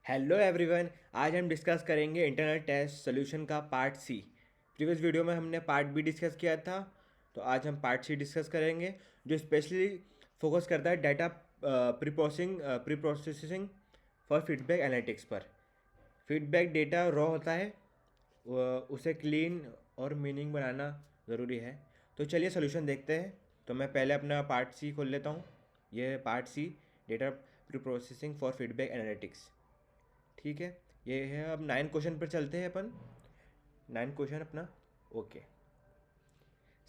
Hello everyone. आज हम discuss करेंगे इंटरनल टेस्ट सोल्यूशन का पार्ट सी। प्रीवियस वीडियो में हमने पार्ट बी डिस्कस किया था, तो आज हम पार्ट सी डिस्कस करेंगे, जो स्पेशली फोकस करता है data pre processing for feedback analytics पर। फीडबैक डेटा रॉ होता है, उसे क्लीन और मीनिंग बनाना ज़रूरी है। तो चलिए सोल्यूशन देखते हैं। तो मैं पहले अपना पार्ट सी खोल लेता हूँ। यह है part C, data preprocessing for feedback analytics. ठीक है, ये है। अब 9 क्वेश्चन पर चलते हैं अपन। 9 क्वेश्चन अपना। ओके,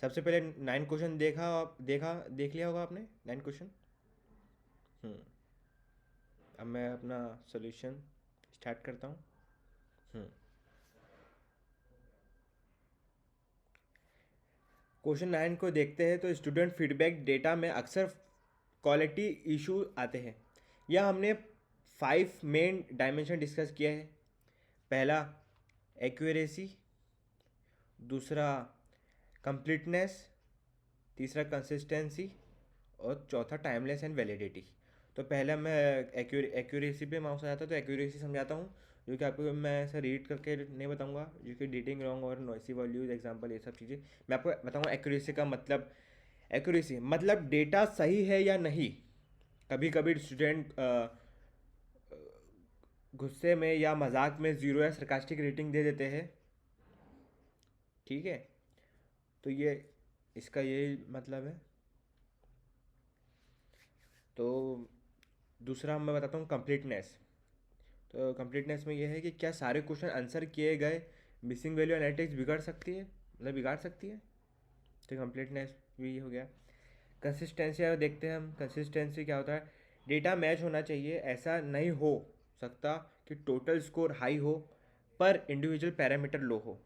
सबसे पहले 9 क्वेश्चन देख लिया होगा आपने 9 क्वेश्चन। हम्म अब मैं अपना सॉल्यूशन स्टार्ट करता हूँ। हम्म क्वेश्चन 9 को देखते हैं। तो स्टूडेंट फीडबैक डेटा में अक्सर क्वालिटी इशू आते हैं। यह हमने 5 मेन डायमेंशन डिस्कस किया है। पहला एक्यूरेसी, दूसरा कंप्लीटनेस, तीसरा कंसिस्टेंसी, और चौथा टाइमलेस एंड वैलिडिटी। तो पहले मैं एक्यूरेसी पे माउस आता तो एक्यूरेसी समझाता हूँ, जो कि आपको मैं ऐसा रीड करके नहीं बताऊंगा, जो कि डेटिंग रॉन्ग और नॉइसी वैल्यूज एग्जांपल ये सब चीज़ें मैं आपको बताऊंगा। एक्यूरेसी का मतलब, एक्यूरेसी मतलब डेटा सही है या नहीं। कभी कभी स्टूडेंट गुस्से में या मजाक में ज़ीरो या सरकास्टिक रेटिंग दे देते हैं। ठीक है, तो ये इसका यही मतलब है। तो दूसरा मैं बताता हूँ कंप्लीटनेस। तो कंप्लीटनेस में यह है कि क्या सारे क्वेश्चन आंसर किए गए मिसिंग वैल्यू एनालिटिक्स बिगड़ सकती है, मतलब बिगाड़ सकती है। तो कंप्लीटनेस भी हो गया। कंसिस्टेंसी अब देखते हैं हम। कंसिस्टेंसी क्या होता है, डेटा मैच होना चाहिए। ऐसा नहीं हो सकता कि टोटल स्कोर हाई हो पर इंडिविजुअल पैरामीटर लो हो।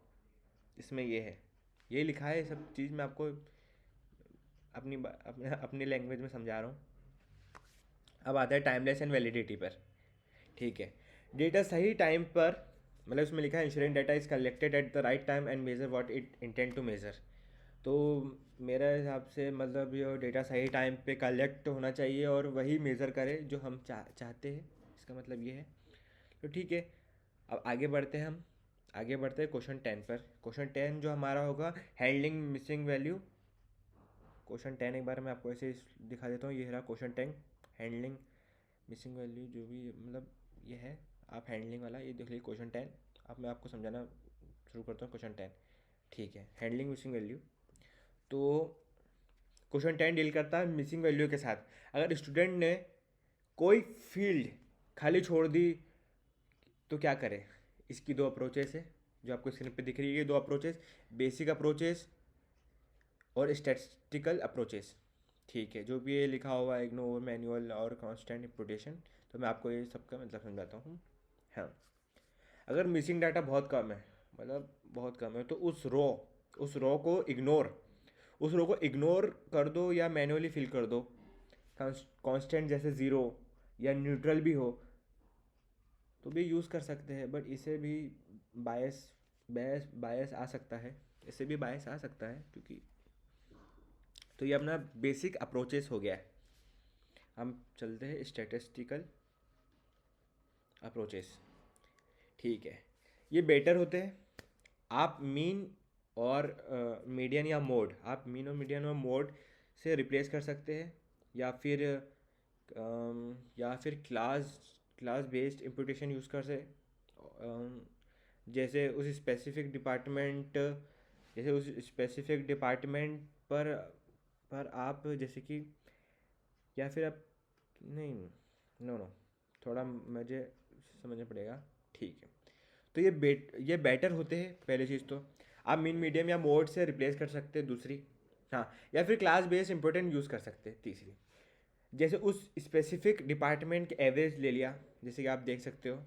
इसमें ये है, ये लिखा है। सब चीज़ मैं आपको अपनी लैंग्वेज में समझा रहा हूँ। अब आता है टाइमलेस एंड वैलिडिटी पर। ठीक है, डेटा सही टाइम पर, मतलब इसमें लिखा है ensuring data is collected at the right time and measure what it intend to measure. तो मेरे हिसाब से मतलब ये डेटा सही टाइम पे कलेक्ट होना चाहिए और वही मेज़र करे जो हम चाहते हैं। इसका मतलब ये है। तो ठीक है, अब आगे बढ़ते हैं हम। आगे बढ़ते हैं क्वेश्चन 10 पर। क्वेश्चन 10 जो हमारा होगा, हैंडलिंग मिसिंग वैल्यू। क्वेश्चन 10 एक बार मैं आपको ऐसे दिखा देता हूँ। ये रहा क्वेश्चन 10, हैंडलिंग मिसिंग वैल्यू। जो भी मतलब ये है, आप हैंडलिंग वाला ये देख लीजिए क्वेश्चन 10। अब मैं आपको समझाना शुरू करता हूँ क्वेश्चन 10। ठीक है, हैंडलिंग मिसिंग वैल्यू। तो क्वेश्चन 10 डील करता है मिसिंग वैल्यू के साथ। अगर स्टूडेंट ने कोई फील्ड खाली छोड़ दी तो क्या करें। इसकी दो अप्रोचेस है, जो आपको स्क्रीन पे दिख रही है। दो अप्रोचेस, बेसिक अप्रोचेस और स्टैटिस्टिकल अप्रोचेस। ठीक है, जो भी ये लिखा हुआ है, इग्नोर, मैनुअल और कांस्टेंट इंप्यूटेशन। तो मैं आपको ये सबका मतलब समझाता हूँ। हाँ, अगर मिसिंग डाटा बहुत कम है, मतलब बहुत कम है, तो उस रो को इग्नोर कर दो या मैनुअली फिल कर दो। कांस्टेंट जैसे ज़ीरो या न्यूट्रल भी हो तो भी यूज़ कर सकते हैं, बट इसे भी बायस बायस बायस आ सकता है। इससे भी बायस आ सकता है, क्योंकि तो ये अपना बेसिक अप्रोचेस हो गया है। हम चलते हैं स्टैटिस्टिकल अप्रोचेस। ठीक है, ये बेटर होते हैं। आप मीन और मीडियन या मोड, आप मीन और मीडियन और मोड से रिप्लेस कर सकते हैं, या फिर क्लास क्लास बेस्ड इम्पुटेशन यूज़ कर से। जैसे उस स्पेसिफिक डिपार्टमेंट जैसे उस स्पेसिफिक डिपार्टमेंट पर आप जैसे कि, या फिर आप नहीं, नो नो, थोड़ा मुझे समझना पड़ेगा। ठीक है, तो ये बेटर होते हैं। पहली चीज़ तो आप मीन मीडियम या मोड से रिप्लेस कर सकते हैं। दूसरी, हाँ, या फिर क्लास बेस्ड इंपॉर्टेंट यूज़ कर सकते हैं। तीसरी, जैसे उस स्पेसिफिक डिपार्टमेंट के एवरेज ले लिया, जैसे कि आप देख सकते हो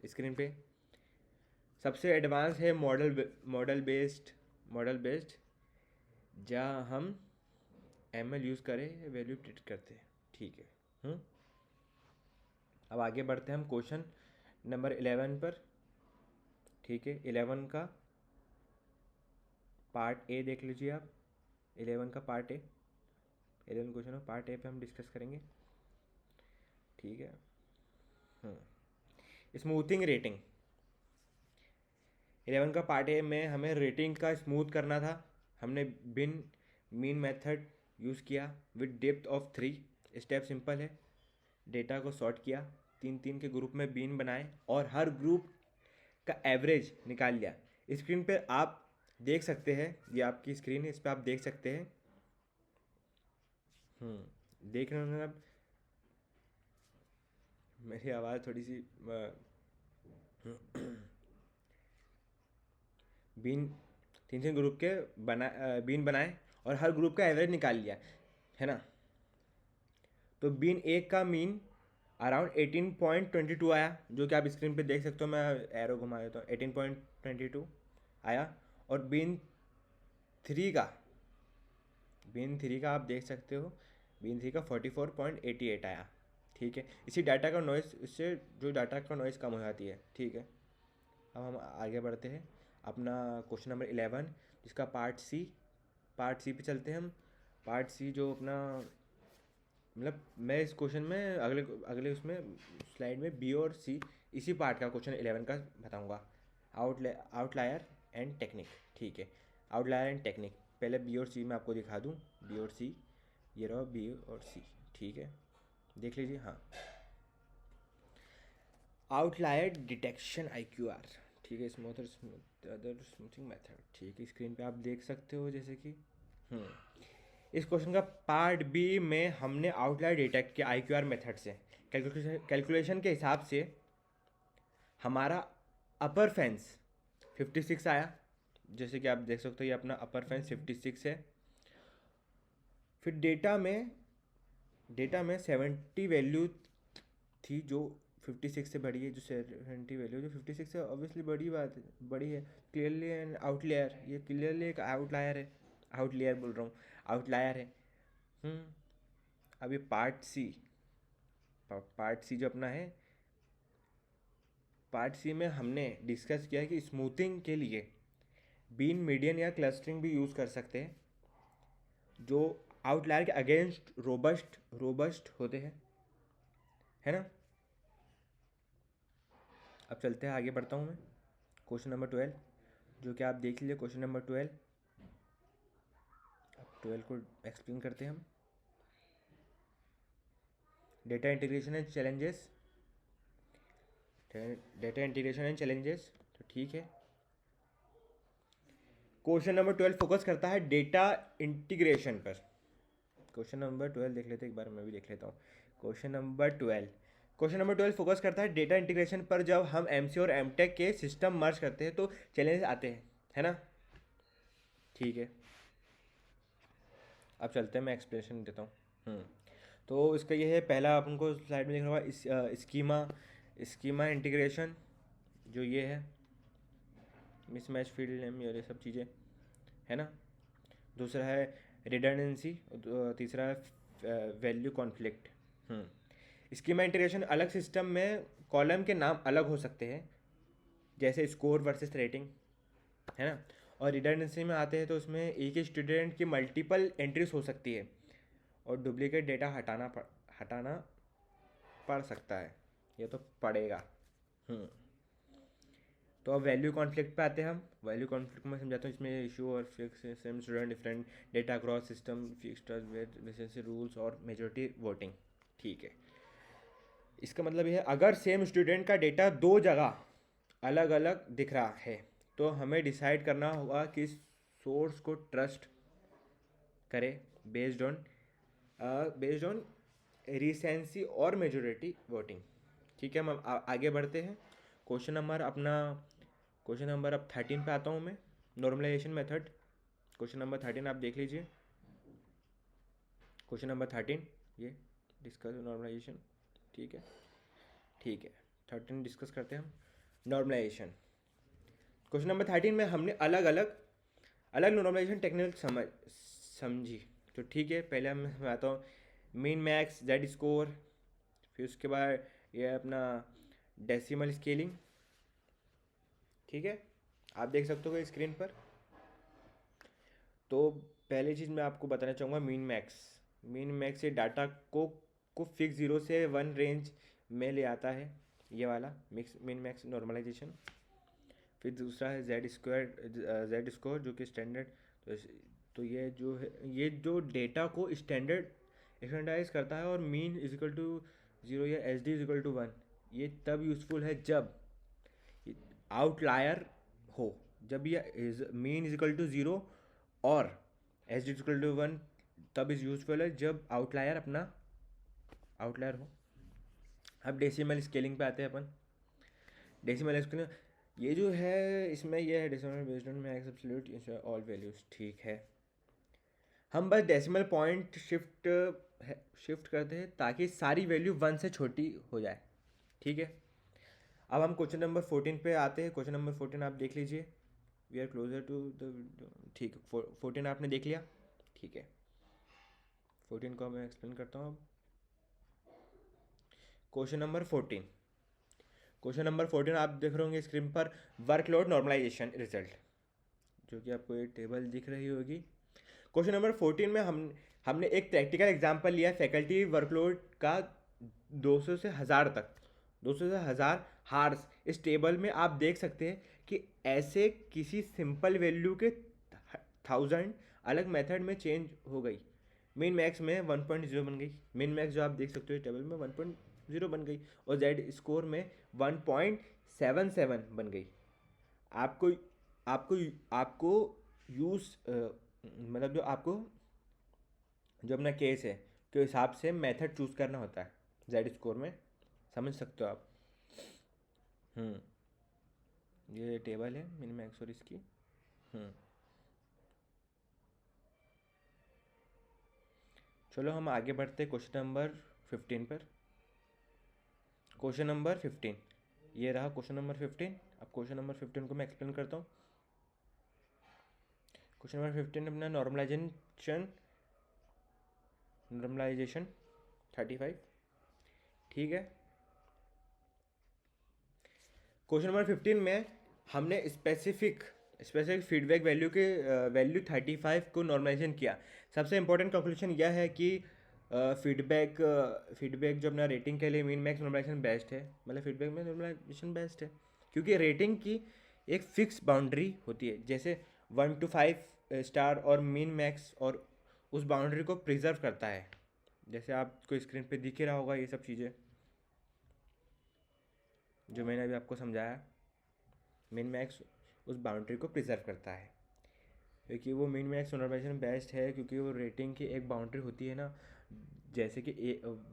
स्क्रीन पे। सबसे एडवांस है मॉडल बेस्ड, जहाँ हम एम एल यूज़ करें, वैल्यू प्रिडिक्ट करते हैं। ठीक है। अब आगे बढ़ते हैं हम क्वेश्चन नंबर 11 पर। ठीक है, 11 का पार्ट ए देख लीजिए आप। 11 का पार्ट ए, 11 क्वेश्चन और पार्ट ए पे हम डिस्कस करेंगे। ठीक है। हम्म स्मूथिंग रेटिंग, 11 का पार्ट ए में हमें रेटिंग का स्मूथ करना था। हमने बिन मीन मेथड यूज़ किया with depth of 3। Step simple है, डेटा को सॉर्ट किया, 3 3 के ग्रुप में बीन बनाए और हर ग्रुप का एवरेज निकाल लिया। स्क्रीन पे आप देख सकते हैं, ये आपकी स्क्रीन है, इस पर आप देख सकते हैं। देख रहे होंगे आप, मेरी आवाज़ थोड़ी सी बीन 3 3 ग्रुप के बीन बनाए और हर ग्रुप का एवरेज निकाल लिया, है ना। तो बीन एक का मीन अराउंड 18.22 आया, जो कि आप स्क्रीन पे देख सकते हो। मैं एरो घुमा देता हूँ, 18.22 आया। और बीन थ्री का आप देख सकते हो, बीन थ्री का 44.88 आया। ठीक है, इसी डाटा का नॉइस, इससे जो डाटा का नॉइस कम हो जाती है। ठीक है, अब हम आगे बढ़ते हैं अपना क्वेश्चन नंबर 11, जिसका पार्ट सी पे चलते हैं हम। पार्ट सी जो अपना, मतलब मैं इस क्वेश्चन में अगले अगले उसमें स्लाइड में बी और सी, इसी पार्ट का क्वेश्चन 11 का बताऊंगा। Outlier and technique. ठीक है, आउटलायर एंड टेक्निक, पहले बी और सी मैं आपको दिखा दूं। बी और सी, ये रहा बी और सी। ठीक है, देख लीजिए। हाँ, आउटलायर डिटेक्शन IQR। ठीक है, स्मूथिंग मेथड। ठीक है, स्क्रीन पे आप देख सकते हो जैसे कि इस क्वेश्चन का पार्ट बी में हमने आउटलायर डिटेक्ट किया IQR मेथड से। कैलकुलेशन के हिसाब से हमारा अपर फेंस 56 आया, जैसे कि आप देख सकते हो, ये अपना अपर फेंस 56 है। फिर डेटा में 70 वैल्यू थी, जो 56 से बड़ी है। जो 70 वैल्यू जो 56 है, ऑब्वियसली बड़ी बात है, बड़ी है। क्लियरली एन आउटलायर, ये क्लियरली एक आउटलायर है, आउटलायर बोल रहा हूँ, आउटलायर है। अभी पार्ट सी जो अपना है, पार्ट सी में हमने डिस्कस किया कि स्मूथिंग के लिए बीन, मीडियन या क्लस्टरिंग भी यूज़ कर सकते हैं, जो आउटलायर के अगेंस्ट रोबस्ट होते हैं, है ना। अब चलते हैं, आगे बढ़ता हूँ मैं। क्वेश्चन नंबर 12, जो कि आप देख लीजिए। क्वेश्चन नंबर 12, अब 12 को एक्सप्लेन करते हैं हम। Data integration and challenges. तो ठीक है, क्वेश्चन नंबर 12 फोकस करता है डेटा इंटीग्रेशन पर। क्वेश्चन नंबर 12 देख लेते हैं, एक बार मैं भी देख लेता हूँ। क्वेश्चन नंबर 12 फोकस करता है डेटा इंटीग्रेशन पर। जब हम एमसी और एमटेक के सिस्टम मर्ज करते हैं तो चैलेंज आते हैं, है ना। ठीक है, अब चलते हैं, मैं एक्सप्लेनेशन देता हूँ। तो इसका ये है, पहला आपको स्लाइड में लिखा हुआ स्कीमा इंटीग्रेशन, जो ये है मिसमैच फील्ड नेम, ये सब चीज़ें, है ना। दूसरा है रिडंडेंसी, तीसरा है वैल्यू कॉन्फ्लिक्ट। स्कीमा इंटीग्रेशन, अलग सिस्टम में कॉलम के नाम अलग हो सकते हैं, जैसे स्कोर वर्सेस रेटिंग, है ना। और रिडंडेंसी में आते हैं तो उसमें एक ही स्टूडेंट की मल्टीपल एंट्रीज हो सकती है और डुप्लीकेट डेटा हटाना पड़ सकता है, ये तो पड़ेगा। तो अब वैल्यू कॉन्फ्लिक्ट पे आते हैं हम। वैल्यू कॉन्फ्लिक्ट में समझाता हूँ। इसमें इशू और fix same student different data cross system, fixed rules और मेजोरिटी वोटिंग। ठीक है, इसका मतलब ये है, अगर सेम स्टूडेंट का डेटा दो जगह अलग अलग दिख रहा है तो हमें डिसाइड करना होगा कि सोर्स को ट्रस्ट करें बेस्ड ऑन रिसेंसी और मेजोरिटी वोटिंग। ठीक है, हम आगे बढ़ते हैं। क्वेश्चन नंबर अब 13 पे आता हूँ मैं, नॉर्मलाइजेशन मेथड। क्वेश्चन नंबर 13 आप देख लीजिए। क्वेश्चन नंबर 13, ये डिस्कस नॉर्मलाइजेशन। ठीक है, 13 डिस्कस करते हैं हम नॉर्मलाइजेशन। क्वेश्चन नंबर 13 में हमने अलग अलग नॉर्मलाइजेशन टेक्निक समझी। तो ठीक है, पहले मैं बताता हूँ मीन मैक्स जेड स्कोर, फिर उसके बाद ये अपना डेसिमल स्केलिंग। ठीक है, आप देख सकते हो स्क्रीन पर। तो पहली चीज़ मैं आपको बताना चाहूँगा मीन मैक्स ये डाटा को फिक्स 0 से 1 रेंज में ले आता है। ये वाला मिक्स मिन मैक्स नॉर्मलाइजेशन। फिर दूसरा है जेड स्कोर जो कि स्टैंडर्ड। तो तो ये जो है, ये जो डेटा को स्टैंडर्डाइज करता है, और मीन इज इक्वल टू 0 या h d is equal to 1, ये तब यूज़फुल है जब आउटलायर हो। जब ये मीन इज इक्वल टू 0 और h d is equal to 1, तब इज यूज़फुल है जब आउटलायर हो। अब डेसिमल स्केलिंग पे आते हैं अपन। डेसिमल स्केलिंग ये जो है, इसमें ये है decimal based on max absolute all values, ठीक है। हम बस डेसिमल पॉइंट शिफ्ट करते हैं ताकि सारी वैल्यू 1 से छोटी हो जाए, ठीक है। अब हम क्वेश्चन नंबर 14 पे आते हैं। क्वेश्चन नंबर 14 आप देख लीजिए। We are closer to the, ठीक है। 14 आपने देख लिया, ठीक है। 14 को मैं एक्सप्लेन करता हूँ अब। क्वेश्चन नंबर 14, क्वेश्चन नंबर 14 आप देख रहे होंगे स्क्रीन पर, वर्कलोड नॉर्मलाइजेशन रिजल्ट, जो कि आपको ये टेबल दिख रही होगी। क्वेश्चन नंबर 14 में हमने एक प्रैक्टिकल एग्जांपल लिया फैकल्टी वर्कलोड का 200 से 1000 तक, 200 से 1000 हार्स। इस टेबल में आप देख सकते हैं कि ऐसे किसी सिंपल वैल्यू के 1000 अलग मेथड में चेंज हो गई। मिन मैक्स में 1.0 बन गई, मिन मैक्स जो आप देख सकते हो टेबल में 1.0 बन गई, और जेड स्कोर में 1.77 बन गई। आपको आपको आपको यूज़ मतलब जो अपना केस है के हिसाब से मेथड चूज़ करना होता है जेड स्कोर में, समझ सकते हो आप। ये टेबल है मिन मैक्स और इसकी। चलो हम आगे बढ़ते क्वेश्चन नंबर 15 पर। क्वेश्चन नंबर 15 ये रहा क्वेश्चन नंबर 15। अब क्वेश्चन नंबर 15 को मैं एक्सप्लेन करता हूँ। क्वेश्चन नंबर 15 अपना नॉर्मलाइजेशन 35, ठीक है। क्वेश्चन नंबर 15 में हमने स्पेसिफिक फीडबैक वैल्यू 35 को नॉर्मलाइजेशन किया। सबसे इंपॉर्टेंट कंक्लूजन यह है कि फीडबैक जो अपना रेटिंग के लिए मीन मैक्स नॉर्मलाइजेशन बेस्ट है, मतलब फीडबैक में नॉर्मलाइजेशन बेस्ट है, क्योंकि रेटिंग की एक फिक्स बाउंड्री होती है, जैसे 1 to 5 स्टार और मीन मैक्स, और उस बाउंड्री को प्रिजर्व करता है। जैसे आपको स्क्रीन पे दिख ही रहा होगा ये सब चीज़ें जो मैंने अभी आपको समझाया। मिन मैक्स उस बाउंड्री को प्रिजर्व करता है, क्योंकि वो मिन मैक्स नॉर्मलाइजेशन बेस्ट है, क्योंकि वो रेटिंग की एक बाउंड्री होती है ना, जैसे कि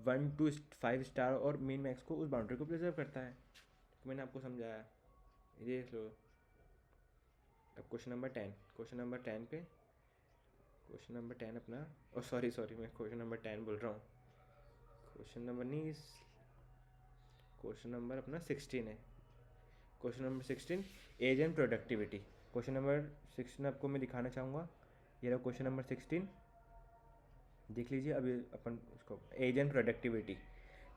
1 to 5 स्टार, और मिन मैक्स को उस बाउंड्री को प्रिजर्व करता है। तो मैंने आपको समझाया, ये देख लो। अब क्वेश्चन नंबर 10, क्वेश्चन नंबर 10 पे, क्वेश्चन नंबर 10 अपना, ओ सॉरी मैं क्वेश्चन नंबर 10 बोल रहा हूँ। क्वेश्चन नंबर नहीं, क्वेश्चन नंबर अपना 16 है। Question number 16 age and productivity. Question number 16 आपको मैं दिखाना चाहूँगा। ये रहा क्वेश्चन नंबर 16, देख लीजिए। अभी अपन उसको एज एंड प्रोडक्टिविटी,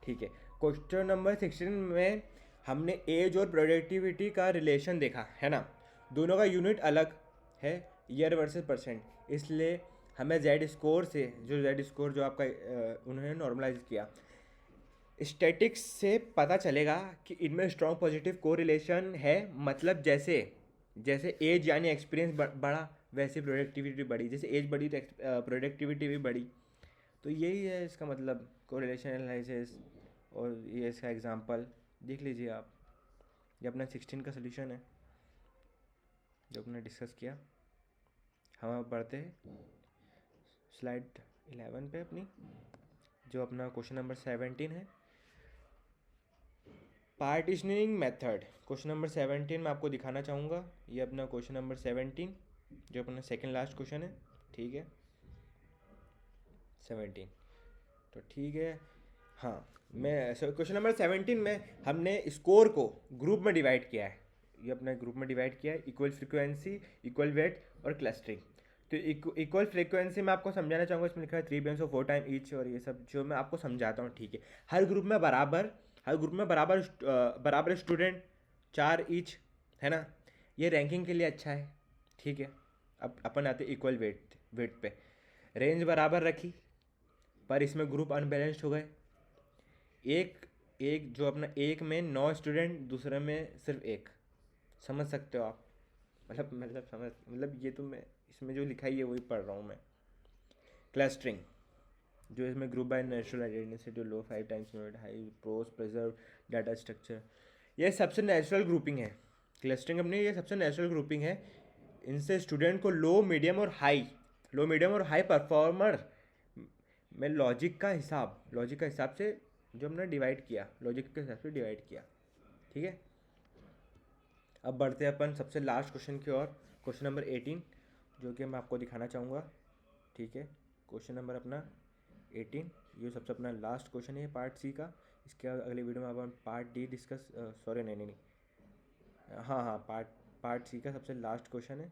ठीक है। क्वेश्चन नंबर 16 में हमने एज और प्रोडक्टिविटी का रिलेशन देखा है ना। दोनों का यूनिट अलग है, ईयर वर्सेस परसेंट, इसलिए हमें जेड स्कोर जो आपका उन्होंने नॉर्मलाइज किया, स्टैटिक्स से पता चलेगा कि इनमें स्ट्रॉन्ग पॉजिटिव कोरिलेशन है। मतलब जैसे एज यानी एक्सपीरियंस बढ़ा, वैसे प्रोडक्टिविटी बढ़ी, जैसे एज बढ़ी तो प्रोडक्टिविटी भी बढ़ी। तो यही है इसका मतलब कोरिलेशन एनालिसिस, और ये इसका एग्जांपल देख लीजिए आप। ये अपना 16 का सोल्यूशन है जो अपने डिस्कस किया। हम अब बढ़ते हैं स्लाइड 11 पे अपनी, जो अपना क्वेश्चन नंबर 17 है, पार्टीशनिंग मेथड। क्वेश्चन नंबर 17 में आपको दिखाना चाहूँगा। ये अपना क्वेश्चन नंबर 17 जो अपना सेकंड लास्ट क्वेश्चन है, ठीक है। 17 तो ठीक है। हाँ, मैं क्वेश्चन नंबर 17 में हमने स्कोर को ग्रुप में डिवाइड किया है। ये अपना ग्रुप में डिवाइड किया है, इक्वल फ्रीक्वेंसी, इक्वल वेट और क्लस्टरिंग। तो इक्वल फ्रीक्वेंसी में आपको समझाना चाहूँगा, इसमें लिखा है 3 बेंस ऑफ 4 टाइम ईच, और ये सब जो मैं आपको समझाता हूँ, ठीक है। हर ग्रुप में बराबर स्टूडेंट 4 ईच, है ना। ये रैंकिंग के लिए अच्छा है, ठीक है। अब अपन आते इक्वल वेट पे। रेंज बराबर रखी, पर इसमें ग्रुप अनबैलेंस्ड हो गए। एक एक जो अपना एक में 9 स्टूडेंट, दूसरे में सिर्फ एक, समझ सकते हो आप। मतलब ये तो मैं इसमें जो लिखा ही है वही पढ़ रहा हूँ मैं। क्लस्टरिंग, जो इसमें group by natural identity, low 5 times node high pros preserve data structure, ये सबसे नेचुरल ग्रुपिंग है। क्लस्टरिंग अपनी ये सबसे नेचुरल ग्रुपिंग है। इनसे स्टूडेंट को लो मीडियम और हाई, लो मीडियम और हाई परफॉर्मर में लॉजिक का हिसाब से जो हमने डिवाइड किया, लॉजिक के हिसाब से डिवाइड किया। ठीक है, अब बढ़ते हैं अपन सबसे लास्ट क्वेश्चन की ओर, क्वेश्चन नंबर 18, जो कि मैं आपको दिखाना चाहूँगा। ठीक है, क्वेश्चन नंबर अपना 18, ये सबसे अपना लास्ट क्वेश्चन है पार्ट सी का। इसके अगले वीडियो में अपन पार्ट डी डिस्कस, सॉरी नहीं, हाँ, पार्ट सी का सबसे लास्ट क्वेश्चन है,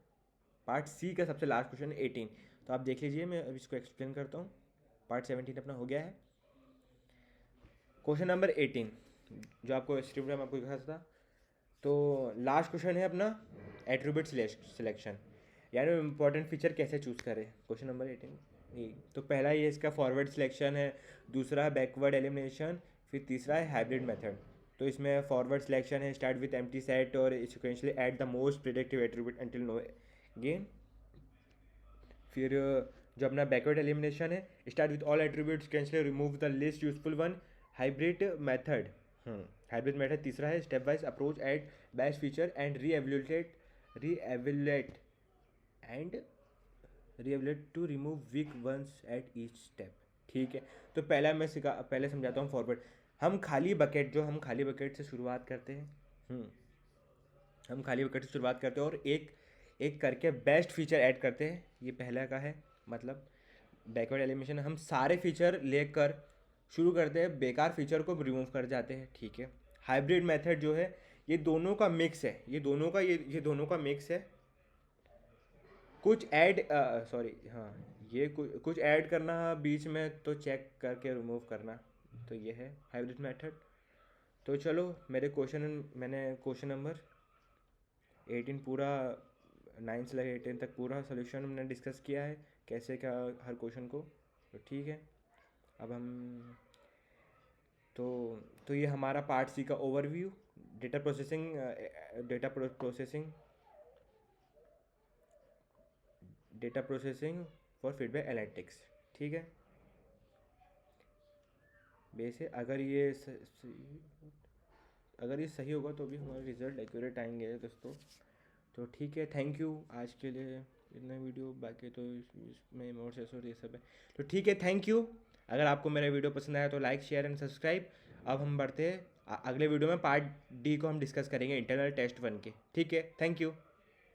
पार्ट सी का सबसे लास्ट क्वेश्चन है 18। तो आप देख लीजिए, मैं अब इसको एक्सप्लेन करता हूँ। पार्ट 17 अपना हो गया है। क्वेश्चन नंबर 18 जो आपको स्क्रिप्ट में आपको दिखा था, तो लास्ट क्वेश्चन है अपना एट्रीब्यूट सिलेक्शन, यानी इंपॉर्टेंट फीचर कैसे चूज़ करें। क्वेश्चन नंबर 18 ये तो पहला ये इसका फॉरवर्ड सिलेक्शन है, दूसरा है बैकवर्ड एलिमिनेशन, फिर तीसरा है हाइब्रिड मेथड। तो इसमें फॉरवर्ड सिलेक्शन है, स्टार्ट विथ एम्प्टी सेट और sequentially add the most predictive attribute until no gain. फिर जो अपना बैकवर्ड एलिमिनेशन है, start with all attributes cancel remove the least useful one. Hybrid method, hybrid method तीसरा है, stepwise approach add best feature and reevaluate to remove weak ones at each step. ठीक है, तो पहले समझाता हूँ forward. हम खाली बकेट से शुरुआत करते हैं। हम खाली बकेट से शुरुआत करते हैं और एक एक करके बेस्ट फीचर ऐड करते हैं। ये पहला का है, मतलब बैकवर्ड एलिमिनेशन हम सारे फीचर लेकर शुरू करते हैं, बेकार फीचर को रिमूव कर जाते हैं। ठीक है, हाइब्रिड मेथड जो है ये दोनों का मिक्स है, ये दोनों का मिक्स है। कुछ ऐड सॉरी हाँ, ये कुछ ऐड करना बीच में, तो चेक करके रिमूव करना, तो ये है हाइब्रिड मेथड। तो चलो मैंने क्वेश्चन नंबर 18 पूरा 9 से लेकर 18 तक पूरा सोल्यूशन हमने डिस्कस किया है, कैसे क्या हर क्वेश्चन को। तो ठीक है, अब हम तो ये हमारा पार्ट सी का overview, data processing data processing for feedback analytics. ठीक है, बेस है। अगर ये सही होगा तो भी हमारे रिजल्ट एक्यूरेट आएंगे दोस्तों। तो ठीक है, थैंक यू आज के लिए इतना वीडियो, बाकी तो इसमें इमोशंस और ये सब है। तो ठीक है, थैंक यू। अगर आपको मेरा वीडियो पसंद आया तो लाइक शेयर एंड सब्सक्राइब। अब हम बढ़ते हैं अगले वीडियो में, पार्ट डी को हम डिस्कस करेंगे इंटरनल टेस्ट 1 के। ठीक है, थैंक यू।